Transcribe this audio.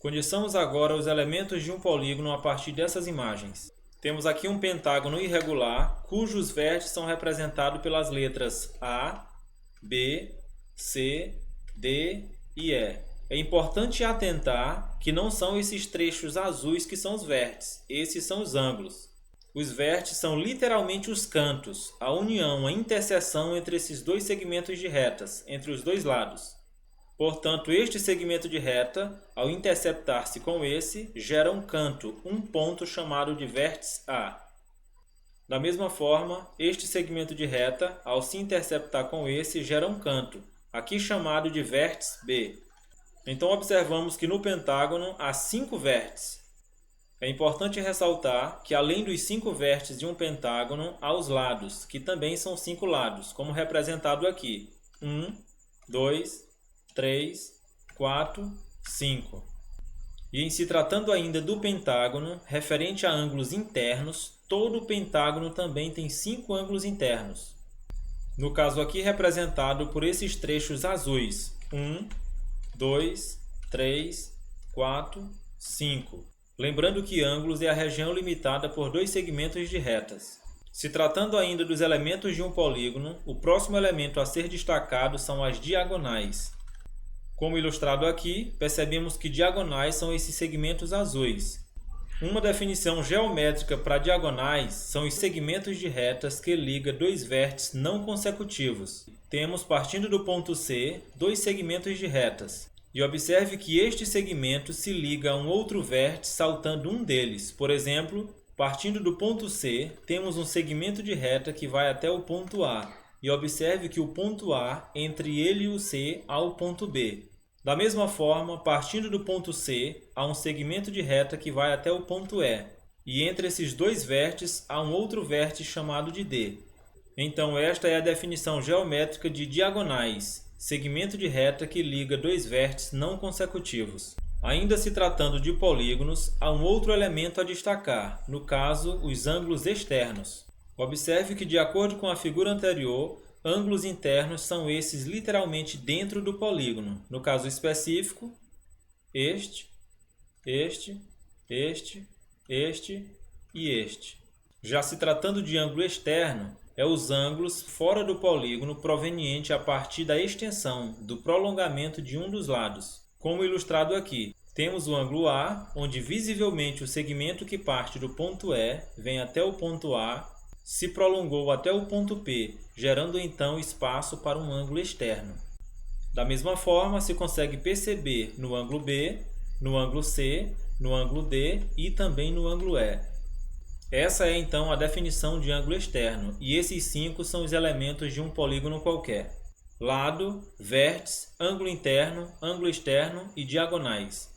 Conheçamos agora os elementos de um polígono a partir dessas imagens. Temos aqui um pentágono irregular, cujos vértices são representados pelas letras A, B, C, D e E. É importante atentar que não são esses trechos azuis que são os vértices, esses são os ângulos. Os vértices são literalmente os cantos, a união, a interseção entre esses dois segmentos de retas, entre os dois lados. Portanto, este segmento de reta, ao interceptar-se com esse, gera um canto, um ponto chamado de vértice A. Da mesma forma, este segmento de reta, ao se interceptar com esse, gera um canto, aqui chamado de vértice B. Então, observamos que no pentágono há 5 vértices. É importante ressaltar que, além dos 5 vértices de um pentágono, há os lados, que também são 5 lados, como representado aqui. 1, 2, 3, 4, 5. E em se tratando ainda do pentágono, referente a ângulos internos, todo o pentágono também tem 5 ângulos internos. No caso aqui representado por esses trechos azuis. 1, 2, 3, 4, 5. Lembrando que ângulos é a região limitada por 2 segmentos de retas. Se tratando ainda dos elementos de um polígono, o próximo elemento a ser destacado são as diagonais. Como ilustrado aqui, percebemos que diagonais são esses segmentos azuis. Uma definição geométrica para diagonais são os segmentos de retas que ligam 2 vértices não consecutivos. Temos, partindo do ponto C, 2 segmentos de retas. E observe que este segmento se liga a um outro vértice saltando um deles. Por exemplo, partindo do ponto C, temos um segmento de reta que vai até o ponto A. E observe que o ponto A, entre ele e o C, há o ponto B. Da mesma forma, partindo do ponto C, há um segmento de reta que vai até o ponto E. E entre esses 2 vértices, há um outro vértice chamado de D. Então, esta é a definição geométrica de diagonais, segmento de reta que liga 2 vértices não consecutivos. Ainda se tratando de polígonos, há um outro elemento a destacar, no caso, os ângulos externos. Observe que, de acordo com a figura anterior, ângulos internos são esses literalmente dentro do polígono. No caso específico, este e este. Já se tratando de ângulo externo, é os ângulos fora do polígono proveniente a partir da extensão, do prolongamento de um dos lados. Como ilustrado aqui, temos o ângulo A, onde visivelmente o segmento que parte do ponto E vem até o ponto A, se prolongou até o ponto P, gerando então espaço para um ângulo externo. Da mesma forma, se consegue perceber no ângulo B, no ângulo C, no ângulo D e também no ângulo E. Essa é então a definição de ângulo externo, e esses 5 são os elementos de um polígono qualquer: lado, vértice, ângulo interno, ângulo externo e diagonais.